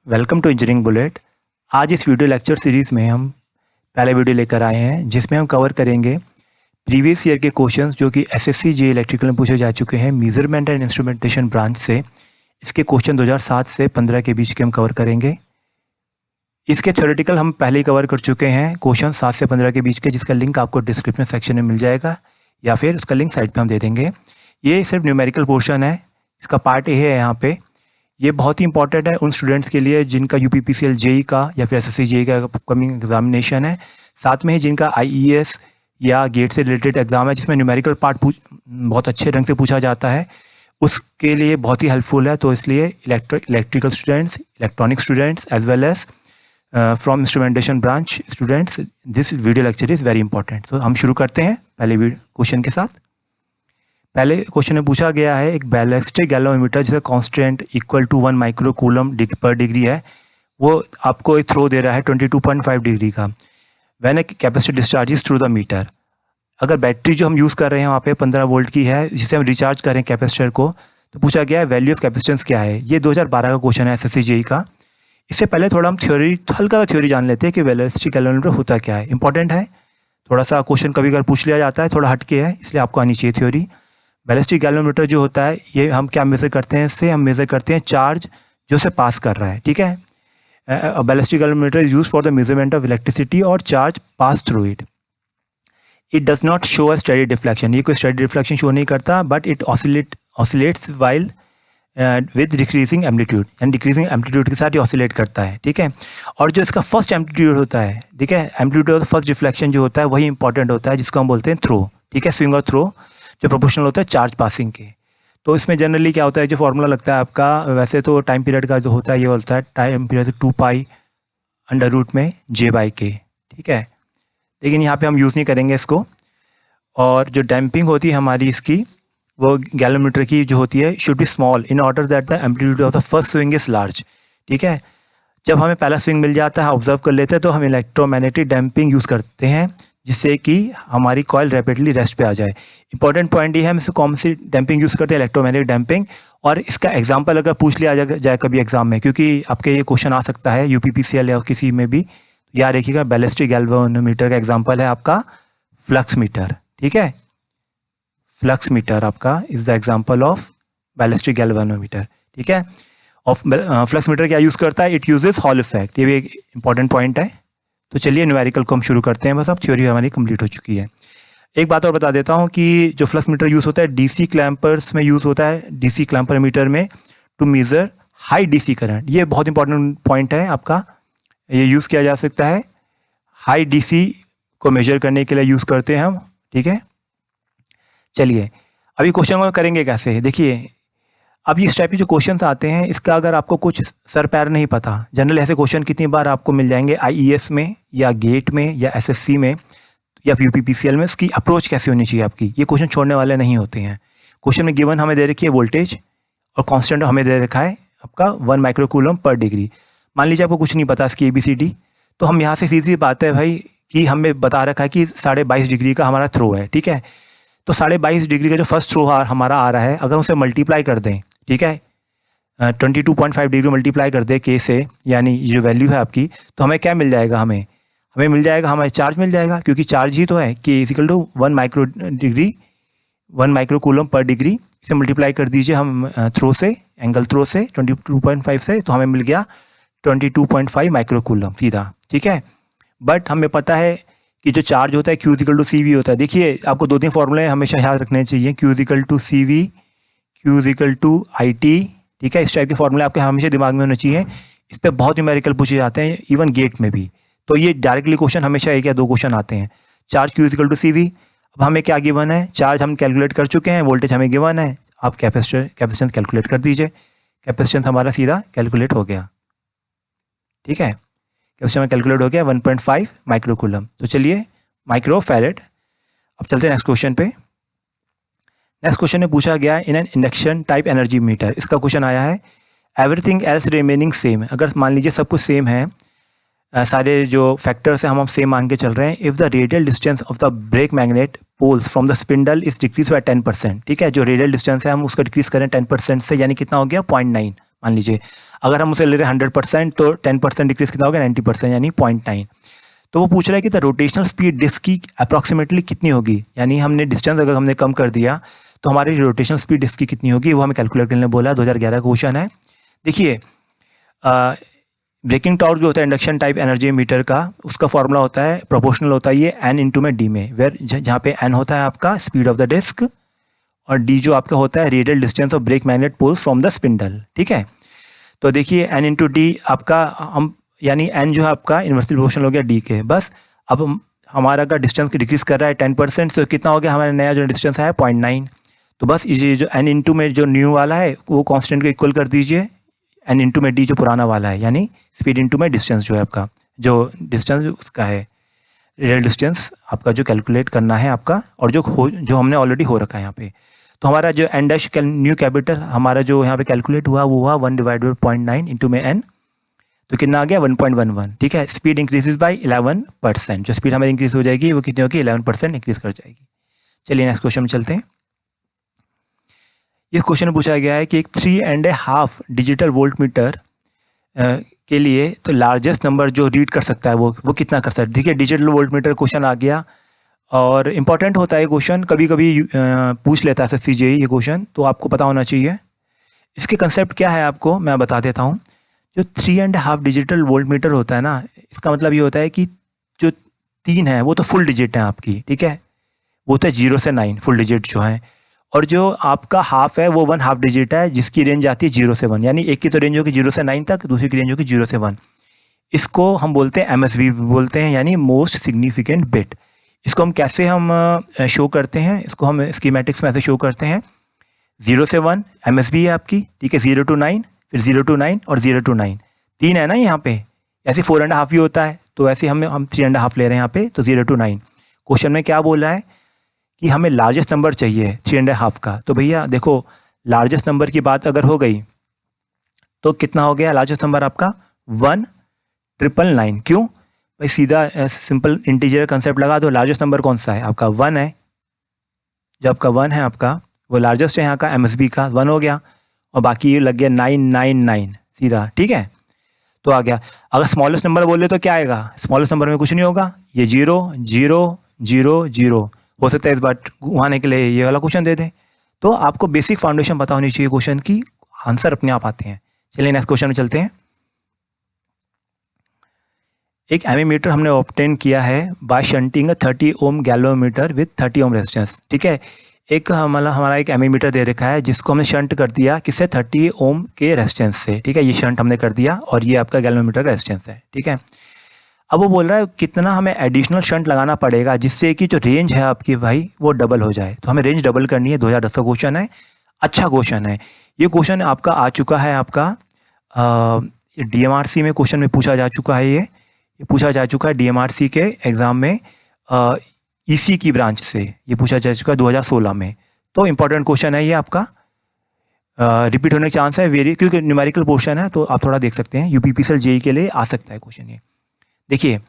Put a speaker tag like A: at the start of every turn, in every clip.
A: Welcome to engineering bullet. आज इस video lecture series में हम पहले वीडियो लेकर आए हैं जिसमें हम कवर करेंगे प्रीवियस ईयर के क्वेश्चंस जो कि एसएससी जे इलेक्ट्रिकल में पूछे जा चुके हैं मेजरमेंट एंड इंस्ट्रूमेंटेशन ब्रांच से। इसके क्वेश्चन 2007 से 15 के बीच के हम कवर करेंगे। इसके थ्योरेटिकल हम पहले ही कवर कर चुके हैं क्वेश्चन 7 से 15 के बीच के, जिसका लिंक आपको डिस्क्रिप्शन सेक्शन में मिल जाएगा या फिर उसका लिंक साइट पर हम दे देंगे। ये सिर्फ न्यूमेरिकल पोर्शन है, इसका पार्ट ए है यहाँ पे। ये बहुत ही इंपॉर्टेंट है उन स्टूडेंट्स के लिए जिनका यूपीपीसीएल जेई का या फिर एसएससी जेई का अपकमिंग एग्जामिनेशन है, साथ में ही जिनका आईईएस या गेट से रिलेटेड एग्जाम है जिसमें न्यूमेरिकल पार्ट बहुत अच्छे ढंग से पूछा जाता है, उसके लिए बहुत ही हेल्पफुल है। तो इसलिए electrical students, electronic students as well as from instrumentation branch students, this video lecture is very important. तो हम शुरू करते हैं पहले क्वेश्चन के साथ। पहले क्वेश्चन में पूछा गया है एक बैलिस्टिक गैल्वेनोमीटर जिसका constant equal to 1 micro coulomb per degree है, वो आपको एक थ्रो दे रहा है 22.5 डिग्री का। When a capacitor discharges through the meter, अगर बैटरी जो हम यूज़ कर रहे हैं वहाँ पे 15 वोल्ट की है जिसे हम रिचार्ज करें कैपेसिटर को, तो पूछा गया है वैल्यू ऑफ कैपेसिटेंस क्या है। ये 2012 का क्वेश्चन है एसएससी जेई का। इससे पहले थोड़ा हम हल्का थ्योरी जान लेते हैं कि बैलिस्टिक गैल्वेनोमीटर होता क्या है। इंपॉर्टेंट है, थोड़ा सा क्वेश्चन कभी अगर पूछ लिया जाता है, थोड़ा हटके है, इसलिए आपको आनी चाहिए थ्योरी। बैलिस्टिक गैल्वेनोमीटर जो होता है ये हम क्या मेज़र करते हैं, इससे हम मेज़र करते हैं चार्ज जो से पास कर रहा है। ठीक है, ballistic galvanometer is used for the measurement of electricity और charge pass through it. It does not show a steady deflection, ये कोई स्टेडी डिफ्लेक्शन शो नहीं करता, but it oscillates while with decreasing amplitude, and decreasing amplitude के साथ ये oscillate करता है। ठीक है, और जो इसका फर्स्ट एम्पलीट्यूड होता है, ठीक है, एम्पलीट्यूड ऑफ फर्स्ट डिफ्लेक्शन जो होता है वही इंपॉर्टेंट होता है, जिसको हम बोलते हैं थ्रो। ठीक है, स्विंग और थ्रो जो प्रोपोर्शनल होता है चार्ज पासिंग के। तो इसमें जनरली क्या होता है, जो फॉर्मूला लगता है आपका, वैसे तो टाइम पीरियड का जो होता है ये होता है टाइम पीरियड 2π√J/K। ठीक है, लेकिन यहाँ पे हम यूज़ नहीं करेंगे इसको। और जो डैम्पिंग होती है हमारी इसकी, वो गैल्वेनोमीटर की जो होती है should be small in order that the amplitude of the first swing is large. ठीक है, जब हमें पहला स्विंग मिल जाता है, ऑब्जर्व कर लेते हैं, तो हम इलेक्ट्रोमैग्नेटिक डैम्पिंग यूज़ करते हैं जिससे कि हमारी कॉइल रैपिडली रेस्ट पे आ जाए। इंपॉर्टेंट पॉइंट ये है हम इसको कौन सी डैम्पिंग यूज़ करते हैं, इलेक्ट्रोमैग्नेटिक डैम्पिंग। और इसका एग्जांपल अगर पूछ लिया जाए कभी एग्जाम में, क्योंकि आपके ये क्वेश्चन आ सकता है यूपीपीसीएल या किसी में भी, याद रखिएगा बैलिस्टिक गैल्वेनोमीटर का एग्जाम्पल है आपका फ्लक्स मीटर। ठीक है, फ्लक्स मीटर आपका is the example of ballistic galvanometer. ठीक है, ऑफ फ्लक्स मीटर क्या यूज़ करता है, इट यूजेस हॉल इफेक्ट, ये भी एक इंपॉर्टेंट पॉइंट है। तो चलिए न्यूमेरिकल को हम शुरू करते हैं, बस अब थ्योरी हमारी कंप्लीट हो चुकी है। एक बात और बता देता हूँ कि जो फ्लक्स मीटर यूज़ होता है डीसी क्लैंपर्स में यूज़ होता है, डीसी क्लैंपर मीटर में, to measure high DC current. ये बहुत इंपॉर्टेंट पॉइंट है आपका, ये यूज़ किया जा सकता है हाई डीसी को मेजर करने के लिए यूज़ करते हैं हम। ठीक है, चलिए अभी क्वेश्चन को करेंगे कैसे, देखिए अब इस टाइप के जो क्वेश्चंस आते हैं, इसका अगर आपको कुछ सर पैर नहीं पता, जनरल ऐसे क्वेश्चन कितनी बार आपको मिल जाएंगे आईईएस में या गेट में या एसएससी में या यूपीपीसीएल में, उसकी अप्रोच कैसी होनी चाहिए आपकी, ये क्वेश्चन छोड़ने वाले नहीं होते हैं। क्वेश्चन में गिवन हमें दे रखी है वोल्टेज और कॉन्स्टेंट हमें दे रखा है आपका 1 माइक्रो कूलम पर डिग्री। मान लीजिए आपको कुछ नहीं पता इसकी ABCD, तो हम यहाँ से सीधी बात है भाई कि हमें बता रखा है कि 22.5 डिग्री का हमारा थ्रो है। ठीक है, तो 22.5 डिग्री का जो फर्स्ट थ्रो हमारा आ रहा है, अगर उसे मल्टीप्लाई कर दें, ठीक है, 22.5 डिग्री मल्टीप्लाई कर दे के से, यानी जो वैल्यू है आपकी, तो हमें क्या मिल जाएगा, हमें मिल जाएगा, हमें चार्ज मिल जाएगा, क्योंकि चार्ज ही तो है कि equal to 1 micro coulomb per degree. इसे मल्टीप्लाई कर दीजिए हम थ्रो से, एंगल थ्रो से 22.5 से, तो हमें मिल गया 22.5 माइक्रो कूलम सीधा। ठीक है, बट हमें पता है कि जो चार्ज होता है Q इक्वल टू CV होता है। देखिए आपको 2-3 फॉर्मूले हमेशा याद रखने चाहिए, Q equal to CV, Q equal to IT। ठीक है, इस टाइप के फॉर्मूले आपके हमेशा दिमाग में होने चाहिए। इस पर बहुत न्यूमेरिकल पूछे जाते हैं, इवन गेट में भी। तो ये डायरेक्टली क्वेश्चन हमेशा 1 या 2 क्वेश्चन आते हैं। Charge Q equal to CV, अब हमें क्या गिवन है, चार्ज हम कैलकुलेट कर चुके हैं, वोल्टेज हमें गिवन है, आप कैपेसिटेंस कैलकुलेट कर दीजिए, कैपेसिटेंस हमारा सीधा कैलकुलेट हो गया। ठीक है, कैपेसिटेंस में कैलकुलेट हो गया 1.5 माइक्रो कूलम। तो चलिए माइक्रो फैरेड। अब चलते हैं नेक्स्ट क्वेश्चन पे। नेक्स्ट क्वेश्चन में पूछा गया in an induction type energy meter, इसका क्वेश्चन आया है एवरीथिंग एल्स रिमेनिंग सेम। अगर मान लीजिए सब कुछ सेम है, सारे जो फैक्टर्स हैं हम सेम मान के चल रहे हैं, if the radial distance of the brake magnet poles from the spindle is decrease by 10%। ठीक है, जो रेडियल डिस्टेंस है हम उसका डिक्रीज करें 10% से, यानी कितना हो गया 0.9, मान लीजिए अगर हम उसे ले रहे हैं 100% तो 10% डिक्रीज कितना होगा 90%, यानी 0.9। तो वो पूछ रहा है कि द रोटेशनल स्पीड डिस्क की अप्रॉक्सीमेटली कितनी होगी, यानी हमने डिस्टेंस अगर हमने कम कर दिया तो हमारी रोटेशनल स्पीड डिस्क की कितनी होगी, वो हमें कैलकुलेट करने बोला है। 2011 का क्वेश्चन है। देखिए ब्रेकिंग टॉर्क जो होता है इंडक्शन टाइप एनर्जी मीटर का, उसका फॉर्मूला होता है प्रोपोर्शनल होता है ये एन इंटू में डी में, वेयर जहाँ पे एन होता है आपका स्पीड ऑफ द डिस्क और डी जो आपका होता है radial distance of brake magnet poles from the spindle. ठीक है, तो देखिए एन इंटू डी आपका हम यानी एन जो है आपका इन्वर्सली प्रोपोर्शनल हो गया डी के। बस अब हमारा का डिस्टेंस डिक्रीज कर रहा है 10%, तो कितना हो गया हमारा नया जो डिस्टेंस है 0.9। तो बस ये जो एन इंटू में जो न्यू वाला है वो कांस्टेंट को इक्वल कर दीजिए एन इंटू में डी जो पुराना वाला है, यानी स्पीड इंटू में डिस्टेंस जो है आपका, जो डिस्टेंस उसका है रियल डिस्टेंस आपका जो कैलकुलेट करना है आपका, और जो हमने ऑलरेडी हो रखा है यहाँ पे। तो हमारा जो एन डैश न्यू कैपिटल हमारा जो यहाँ पे कैलकुलेट हुआ वो हुआ 1/0.9 इंटू में एन, तो कितना आ गया 1.11। ठीक है, स्पीड इंक्रीजेज बाय 11%, जो स्पीड हमारी इंक्रीज हो जाएगी वो कितनी होगी 11% इंक्रीज कर जाएगी। चलिए नेक्स्ट क्वेश्चन में चलते हैं। इस क्वेश्चन में पूछा गया है कि एक 3.5 डिजिटल वोल्ट मीटर के लिए तो लार्जेस्ट नंबर जो रीड कर सकता है वो कितना कर सकता है। देखिए डिजिटल वोल्ट मीटर क्वेश्चन आ गया और इम्पॉर्टेंट होता है क्वेश्चन, कभी कभी पूछ लेता है SSC JEE ये क्वेश्चन, तो आपको पता होना चाहिए। इसके कंसेप्ट क्या है आपको मैं बता देता हूँ। जो 3.5 डिजिटल वोल्ट मीटर होता है ना, इसका मतलब ये होता है कि जो 3 है वो तो फुल डिजिट है आपकी। ठीक है, वो तो 0 से 9 फुल डिजिट जो है, और जो आपका हाफ है वो 1 हाफ डिजिट है जिसकी रेंज आती है 0 से 1, यानी एक की तो रेंज होगी 0 से 9 तक, दूसरी की रेंज होगी 0 से 1। इसको हम बोलते हैं MSB बोलते हैं, यानी मोस्ट सिग्निफिकेंट बिट। इसको हम कैसे हम शो करते हैं, इसको हम स्कीमेटिक्स में ऐसे शो करते हैं 0 से 1 MSB है आपकी। ठीक है, 0 to 9, फिर 0 to 9 और 0 to 9, 3 है ना यहाँ पे, ऐसे 4.5 ही होता है, तो ऐसे हम 3.5 ले रहे हैं यहाँ पे, तो 0 to 9। क्वेश्चन में क्या बोला है कि हमें लार्जेस्ट नंबर चाहिए 3.5 का। तो भैया देखो लार्जेस्ट नंबर की बात अगर हो गई तो कितना हो गया लार्जेस्ट नंबर आपका 1,999। क्यों भाई, सीधा सिंपल इंटीजर कंसेप्ट लगा दो। लार्जेस्ट नंबर कौन सा है आपका 1 है, जो आपका 1 है आपका वो लार्जेस्ट है यहाँ का, MSB का 1 हो गया, और बाकी ये लग गया 999 सीधा। ठीक है, तो आ गया। अगर स्मॉलेस्ट नंबर बोले तो क्या आएगा, स्मॉलेस्ट नंबर में कुछ नहीं होगा, ये 0 0 0 0 हो सकता है। इस बार घुमाने के लिए ये वाला क्वेश्चन दे दें। तो आपको बेसिक फाउंडेशन पता होनी चाहिए क्वेश्चन की, आंसर अपने आप आते हैं। चलिए नेक्स्ट क्वेश्चन में चलते हैं। एक एमीमीटर हमने ऑब्टेन किया है by shunting 30 ohm galvanometer with 30 ohm resistance. ठीक है, एक हमारा एक एमीमीटर दे रखा है जिसको हमने शंट कर दिया किससे 30 ओम के रेजिस्टेंस से। ठीक है, ये शंट हमने कर दिया और ये आपका गैल्वेनोमीटर का रेजिस्टेंस है। ठीक है, अब वो बोल रहा है कितना हमें एडिशनल शंट लगाना पड़ेगा जिससे कि जो रेंज है आपकी भाई वो डबल हो जाए। तो हमें रेंज डबल करनी है। 2010 का क्वेश्चन है, अच्छा क्वेश्चन है ये। क्वेश्चन आपका आ चुका है आपका DMRC में क्वेश्चन में पूछा जा चुका है। ये पूछा जा चुका है DMRC के एग्जाम में EC की ब्रांच से ये पूछा जा चुका है 2016 में। तो इम्पोर्टेंट क्वेश्चन है ये आपका, रिपीट होने के चांस है वेरी, क्योंकि न्यूमेरिकल पोर्शन है तो आप थोड़ा देख सकते हैं। UPPCL JEE के लिए आ सकता है क्वेश्चन ये। देखिए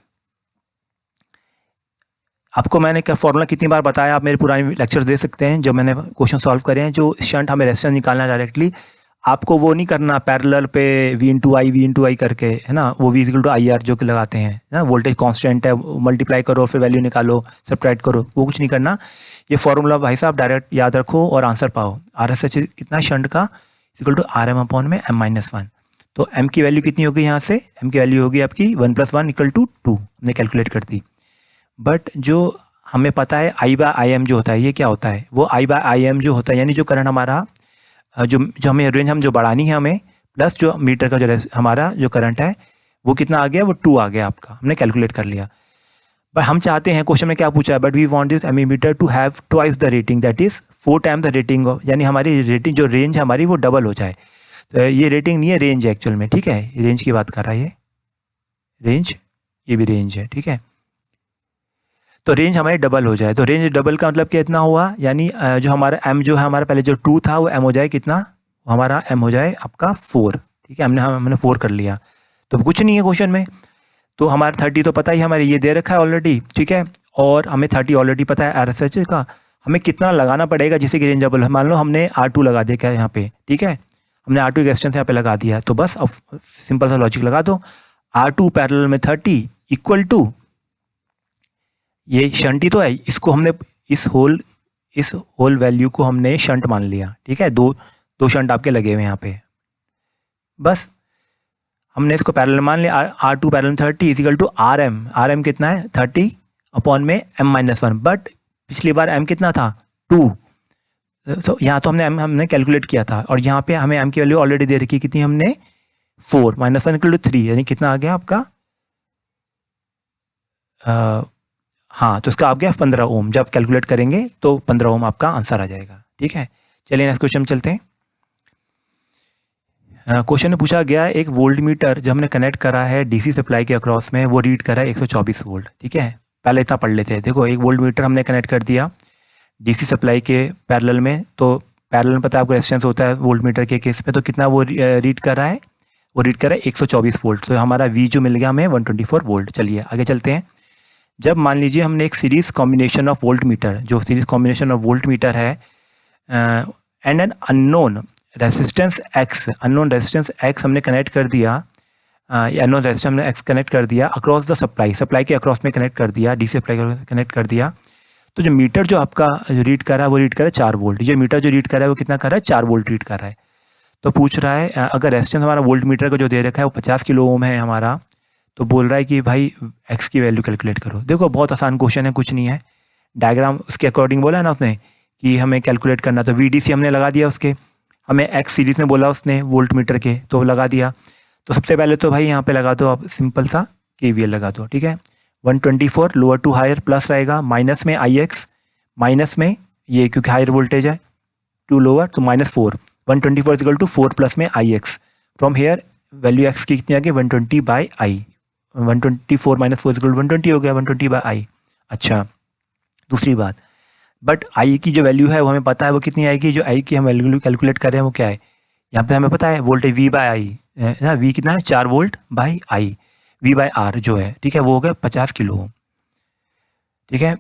A: आपको मैंने क्या फॉर्मूला कितनी बार बताया, आप मेरे पुराने लेक्चर्स दे सकते हैं जब मैंने क्वेश्चन सॉल्व करे हैं। जो शंट हमें रेजिस्टेंस निकालना डायरेक्टली, आपको वो नहीं करना पैरेलल पे V/I करके, है ना, वो V = IR जो कि लगाते हैं ना, वोल्टेज कांस्टेंट है मल्टीप्लाई करो फिर वैल्यू निकालो सब्ट्रैक्ट करो, वो कुछ नहीं करना। ये फॉर्मूला भाई साहब डायरेक्ट याद रखो और आंसर पाओ। RSH कितना शंट का = RM/M-1। तो M की वैल्यू कितनी होगी यहाँ से, M की वैल्यू होगी आपकी 1 + 1 = 2, हमने कैलकुलेट कर दी। बट जो हमें पता है I/IM जो होता है ये क्या होता है, वो I/IM जो होता है यानी जो करंट हमारा जो हमें रेंज हम जो बढ़ानी है हमें, प्लस जो मीटर का जो हमारा जो करंट है वो कितना आ गया, वो 2 आ गया आपका, हमने कैलकुलेट कर लिया। बट हम चाहते हैं, क्वेश्चन में क्या पूछा है, but we want this ammeter to have twice the rating, that is 4 times the rating of, यानी हमारी रेटिंग जो रेंज है हमारी वो डबल हो जाए। तो ये रेटिंग नहीं है, रेंज है एक्चुअल में। ठीक है, रेंज की बात कर रहा है ये रेंज, ये भी रेंज है। ठीक है, तो रेंज हमारी डबल हो जाए। तो रेंज डबल का मतलब कितना हुआ, यानी जो हमारा M जो है हमारा पहले जो 2 था वो M हो जाए कितना, हमारा M हो जाए आपका 4। ठीक है, हमने 4 कर लिया, तो कुछ नहीं है क्वेश्चन में। तो हमारा 30 तो पता ही हमारे ये दे रखा है ऑलरेडी। ठीक है, और हमें 30 ऑलरेडी पता है RSH का, हमें कितना लगाना पड़ेगा जिससे कि रेंज डबल है। मान लो हमने R2 लगा दिया क्या यहाँ पे, ठीक है, हमने R2 रेजिस्टेंस यहाँ पे लगा दिया, तो बस अब सिंपल सा लॉजिक लगा दो, R2 पैरेलल में 30 इक्वल टू, ये शंट ही तो है, इसको हमने इस होल वैल्यू को हमने शंट मान लिया, ठीक है, दो शंट आपके लगे हुए यहाँ पे, बस हमने इसको पैरेलल मान लिया। R2 parallel 30 is equal to RM कितना है 30 अपॉन में M-1, बट पिछली बार M कितना था 2, तो यहाँ तो हमने कैलकुलेट किया था, और यहाँ पे हमें M की वैल्यू ऑलरेडी दे रखी, कितनी हमने 4 -1 इक्वल टू 3, यानी कितना आ गया आपका, हाँ तो इसका आ गया 15 ओम। जब कैलकुलेट करेंगे तो 15 ओम आपका आंसर आ जाएगा, ठीक है। चलिए नेक्स्ट क्वेश्चन में चलते हैं। क्वेश्चन में पूछा गया एक वोल्ट मीटर जब हमने कनेक्ट करा है डीसी सप्लाई के अक्रॉस में, वो रीड करा है 124 वोल्ट, ठीक है। पहले इतना पढ़ लेते हैं। देखो एक वोल्ट मीटर हमने कनेक्ट कर दिया डीसी सप्लाई के पैरेलल में, तो पैरेलल में पता है आपको रेजिस्टेंस होता है वोल्ट मीटर के केस में, तो कितना वो रीड कर रहा है, वो रीड कर रहा है 124 वोल्ट, तो हमारा वी जो मिल गया हमें 124 वोल्ट। चलिए आगे चलते हैं। जब मान लीजिए हमने एक series combination of voltmeter, जो series combination of voltmeter है and an unknown resistance X हमने कनेक्ट कर दिया, अननोन रेजिस्टेंस हमने एक्स कनेक्ट कर दिया अक्रॉस द सप्लाई के अक्रॉस में कनेक्ट कर दिया, डीसी सप्लाई कनेक्ट कर दिया, तो जो मीटर जो आपका रीड कर रहा है वो रीड कर रहा है 4 वोल्ट। ये मीटर जो रीड कर रहा है वो कितना कर रहा है 4 वोल्ट रीड कर रहा है। तो पूछ रहा है अगर रेजिस्टेंस हमारा वोल्ट मीटर का जो दे रखा है वो 50 किलो ओम है हमारा, तो बोल रहा है कि भाई एक्स की वैल्यू कैलकुलेट करो। देखो बहुत आसान क्वेश्चन है, कुछ नहीं है, डायग्राम उसके अकॉर्डिंग बोला है ना उसने कि हमें कैलकुलेट करना, तो VDC हमने लगा दिया उसके, हमें एक्स सीरीज में बोला उसने वोल्ट मीटर के, तो लगा दिया। तो सबसे पहले तो भाई यहाँ पे लगा दो आप सिंपल सा KVL लगा दो, ठीक है। 124 लोअर टू हायर प्लस रहेगा, माइनस में IX, माइनस में ये क्योंकि हायर वोल्टेज है टू लोअर, तो -4, 124 इक्वल टू 4 प्लस में IX, from here value x की कितनी आ गई 120/I, 124 - 4 इक्वल 120 हो गया, 120/I। अच्छा दूसरी बात, बट I की जो वैल्यू है वो हमें पता है वो कितनी आएगी, जो I की हम वैल्यू कैलकुलेट कर रहे हैं वो क्या है, यहाँ पे हमें पता है वोल्टेज V/I ना, V कितना है 4 वोल्ट बाई I, V/R जो है, ठीक है, वो हो गया 50 किलो ओम, ठीक है।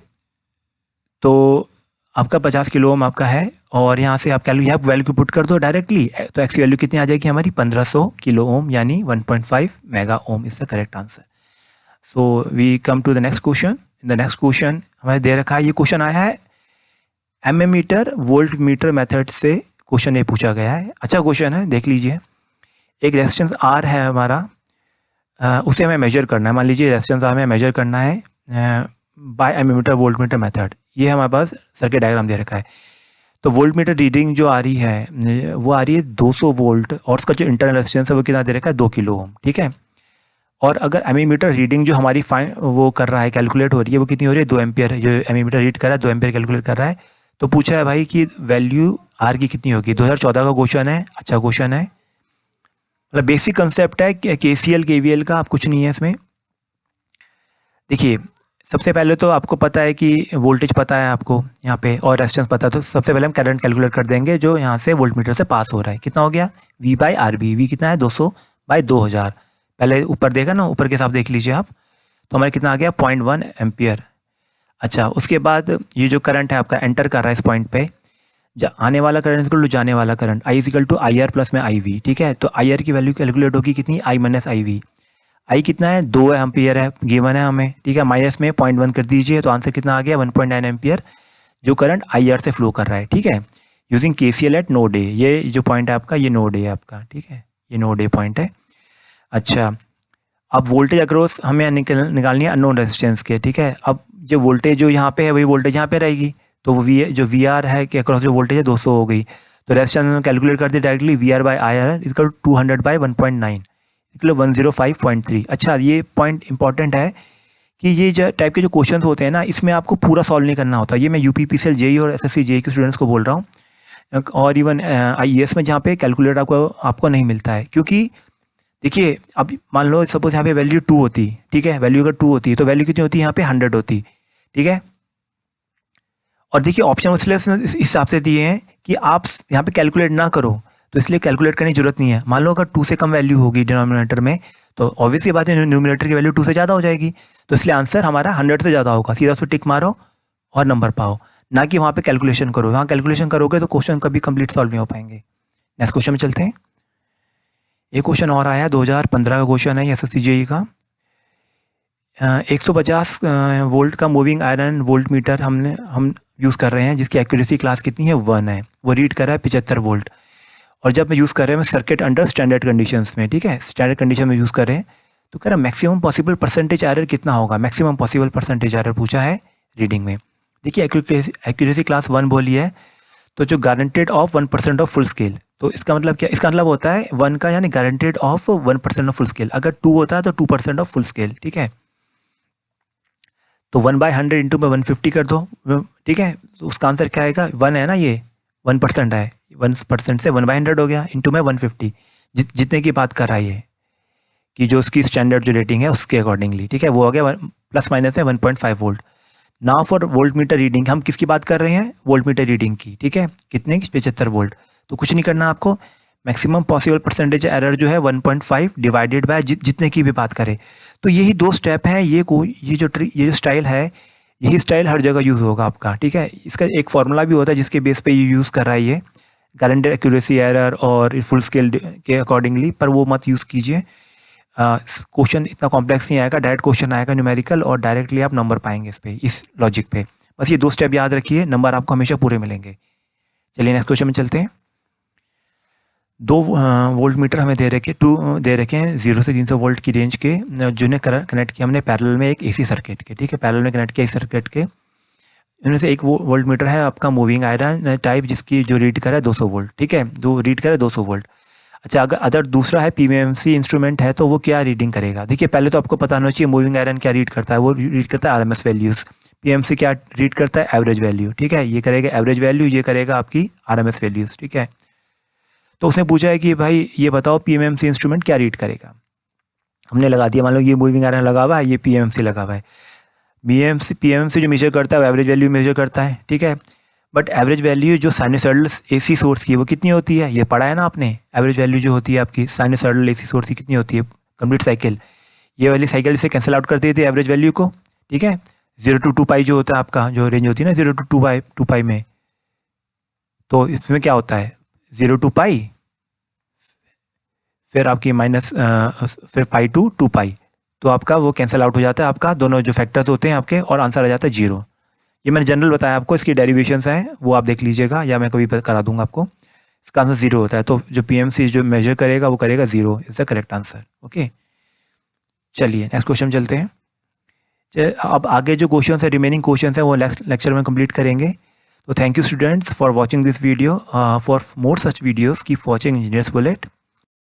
A: तो आपका 50 किलो ओम आपका है, और यहाँ से आप यहाँ वैल्यू पुट कर दो डायरेक्टली, तो एक्स की वैल्यू कितनी आ जाएगी हमारी 1500 किलो ओम, यानी 1.5 mega ohm is the correct answer. So we come to the next question. In the next question हमें दे रखा है, ये क्वेश्चन आया है एमएमीटर वोल्ट मीटर मेथड से क्वेश्चन ये पूछा गया है। अच्छा क्वेश्चन है, देख लीजिए। एक रेजिस्टेंस R है हमारा, उसे हमें मेजर करना है। मान लीजिए रेजिस्टेंस R हमें मेजर करना है बाय एमएमीटर वोल्ट मीटर मेथड। ये हमारे पास सर्किट डायग्राम दे रखा है। तो वोल्ट मीटर रीडिंग जो आ रही है वो आ रही है 200 वोल्ट, और उसका जो इंटरनल रेजिस्टेंस है वो कितना दे रखा है 2 किलो ओम, ठीक है। और अगर एमीमीटर रीडिंग जो हमारी वो कर रहा है, कैलकुलेट हो रही है, वो कितनी हो रही है 2 एम्पियर, जो एमीमीटर रीड कर रहा है 2 एम्पियर कैलकुलेट कर रहा है। तो पूछा है भाई कि वैल्यू R की कितनी होगी। 2014 का क्वेश्चन है, अच्छा क्वेश्चन है, मतलब बेसिक कंसेप्ट है KCL KVL का, आप कुछ नहीं है इसमें। देखिए सबसे पहले तो आपको पता है कि वोल्टेज पता है आपको यहाँ पे, और रेजिस्टेंस पता है, तो सबसे पहले हम करंट कैलकुलेट कर देंगे जो यहाँ से वोल्ट मीटर से पास हो रहा है। कितना हो गया V/RB, V कितना है 200/2000। पहले ऊपर देखा ना, ऊपर के हिसाब देख लीजिए आप, तो हमारे कितना आ गया 0.1 एम्पियर। अच्छा उसके बाद ये जो करंट है आपका एंटर कर रहा है इस पॉइंट पे, आने वाला करंट इक्वल टू जाने वाला current, I equal to IR plus में IV, ठीक है। तो IR की वैल्यू कैलकुलेट होगी कितनी I - IV। I कितना है 2 एम्पियर है, गिवन है हमें, ठीक है। माइनस में 0.1 कर दीजिए, तो आंसर कितना आ गया 1.9 एम्पियर, जो करंट IR से फ्लो कर रहा है, ठीक है। Using KCL eight node A, ये जो पॉइंट है आपका ये नोड A है आपका, ठीक है, ये नोड A पॉइंट है। अच्छा अब वोल्टेज अक्रॉस हमें निकालनी है अननोन रेजिस्टेंस के, ठीक है। अब जो वोल्टेज जो यहाँ पे है वही वोल्टेज यहाँ पे रहेगी, तो वो जो VR है कि अक्रॉस जो वोल्टेज है 200 हो गई, तो रेजिस्टेंस कैलकुलेट कर दी डायरेक्टली, VR/IR इक्वल 200/1.9 इक्वल 105.3। अच्छा ये पॉइंट इंपॉर्टेंट है कि ये जो टाइप के जो क्वेश्चन होते हैं ना, इसमें आपको पूरा सॉल्व नहीं करना होता। ये मैं UPPCL JEE और SSC JEE के स्टूडेंट्स को बोल रहा हूँ, और इवन IAS में जहाँ पे कैलकुलेटर आपको नहीं मिलता है। क्योंकि देखिए अब मान लो सपोज यहाँ पे वैल्यू 2 होती, ठीक है, वैल्यू अगर 2 होती है तो वैल्यू कितनी होती है यहाँ पे 100 होती, ठीक है। और देखिए ऑप्शन इसलिए इस हिसाब से दिए हैं कि आप यहाँ पे कैलकुलेट ना करो, तो इसलिए कैलकुलेट करने की जरूरत नहीं है। मान लो अगर 2 से कम वैल्यू होगी डिनोमिनेटर में, तो ऑब्वियसली बात है न्यूमरेटर की वैल्यू 2 से ज़्यादा हो जाएगी, तो इसलिए आंसर हमारा 100 से ज़्यादा होगा। सीधा उस पर टिक मारो और नंबर पाओ, ना कि वहाँ पे कैलकुलेशन करो। वहाँ कैलकुलेशन करोगे तो क्वेश्चन कभी कंप्लीट सॉल्व नहीं हो पाएंगे। नेक्स्ट क्वेश्चन में चलते हैं। एक क्वेश्चन और आया 2015 का क्वेश्चन है एसएससी जेईई का। 150 वोल्ट का मूविंग आयरन वोल्ट मीटर हम यूज़ कर रहे हैं, जिसकी एक्यूरेसी क्लास कितनी है 1 है। वो रीड कर रहा है 75 वोल्ट, और जब मैं यूज़ कर रहे हैं सर्किट अंडर स्टैंडर्ड कंडीशंस में, ठीक है, स्टैंडर्ड कंडीशन में यूज़ कर रहे हैं, तो कह रहा है मैक्सिमम पॉसिबल परसेंटेज एरर कितना होगा। मैक्सिमम पॉसिबल परसेंटेज एरर पूछा है रीडिंग में। देखिए एक्यूरेसी क्लास 1 बोली है, तो जो guaranteed of 1% of full scale, तो इसका मतलब क्या, इसका मतलब होता है 1 का यानी guaranteed of 1% of full scale. अगर 2 होता है तो 2% ऑफ फुल स्केल, ठीक है। तो 1/100 इंटू में 150 कर दो, ठीक है। तो उसका आंसर क्या आएगा, 1 है ना, ये 1% है, 1% से 1/100 हो गया, इंटू में 150, जितने की बात कर रहा है ये, कि जो उसकी स्टैंडर्ड जो रेटिंग है उसके अकॉर्डिंगली, ठीक है, वो हो गया प्लस माइनस में 1.5 volt. Now for volt meter reading, हम किसकी बात कर रहे हैं, वोल्ट मीटर रीडिंग की, ठीक है, कितने की 75 वोल्ट। तो कुछ नहीं करना आपको, मैक्सिमम पॉसिबल परसेंटेज एरर जो है 1.5 डिवाइडेड बाय जितने की भी बात करें। तो यही 2 स्टेप हैं, ये जो स्टाइल है, यही स्टाइल हर जगह यूज़ होगा आपका, ठीक है। इसका एक फॉर्मूला भी होता है जिसके बेस पे ये यूज़ कर रहा है, ये गारंटेड एक्यूरेसी एरर और फुल स्केल के अकॉर्डिंगली, पर वो मत यूज़ कीजिए। क्वेश्चन इतना कॉम्प्लेक्स नहीं आएगा, डायरेक्ट क्वेश्चन आएगा न्यूमेरिकल, और डायरेक्टली आप नंबर पाएंगे इस पे, इस लॉजिक पे। बस ये 2 स्टेप याद रखिए, नंबर आपको हमेशा पूरे मिलेंगे। चलिए नेक्स्ट क्वेश्चन में चलते हैं। 2 वोल्ट मीटर हमें दे रखे हैं 0 से 300 वोल्ट की रेंज के, जिन्हें कनेक्ट किया हमने पैरेलल में एक एसी सर्किट के, ठीक है, पैरेलल में कनेक्ट किया इस सर्किट के। इनमें से एक वोल्ट मीटर है आपका मूविंग आयरन टाइप, जिसकी जो रीड कर है 200 वोल्ट, ठीक है, रीड करे 200 वोल्ट। अच्छा, अगर दूसरा है पीएमसी इंस्ट्रूमेंट है, तो वो क्या रीडिंग करेगा। देखिए पहले तो आपको पता होना चाहिए मूविंग आयरन क्या रीड करता है, वो रीड करता है आरएमएस वैल्यूज़। पीएमसी क्या रीड करता है, एवरेज वैल्यू, ठीक है, ये करेगा एवरेज वैल्यू, ये करेगा आपकी आरएमएस वैल्यूज़, ठीक है। तो उसने पूछा है कि भाई ये बताओ पीएमसी इंस्ट्रूमेंट क्या रीड करेगा। हमने लगा दिया, मान लो ये मूविंग आयरन लगा हुआ है, ये पीएमसी लगा हुआ है। पीएमसी जो मेजर करता है वो एवरेज वैल्यू मेजर करता है, ठीक है। बट एवरेज वैल्यू जो साइनसॉइडल एसी सोर्स की वो कितनी होती है, ये पढ़ा है ना आपने। एवरेज वैल्यू जो होती है आपकी साइनसॉइडल एसी सोर्स की कितनी होती है, कंप्लीट साइकिल, ये वाली साइकिल से कैंसिल आउट कर देती है एवरेज वैल्यू को, ठीक है। 0 to 2 पाई जो होता है आपका, जो रेंज होती है ना 0 to 2 पाई में, तो इसमें क्या होता है 0 to पाई, फिर आपकी माइनस फिर पाई टू 2 पाई, तो आपका वो कैंसिल आउट हो जाता है, आपका दोनों जो फैक्टर्स होते हैं आपके, और आंसर आ जाता है 0। ये मैंने जनरल बताया आपको, इसकी डेरिवेशंस हैं वो आप देख लीजिएगा, या मैं कभी करा दूंगा आपको। इसका आंसर 0 होता है, तो जो पीएमसी जो मेजर करेगा वो करेगा 0 is the correct answer. Okay, चलिए नेक्स्ट क्वेश्चन चलते हैं। अब आगे जो क्वेश्चन है, रिमेनिंग क्वेश्चन है, वो लेक्चर में कंप्लीट करेंगे। तो thank you students for watching this video. For more such videos keep watching engineers bullet.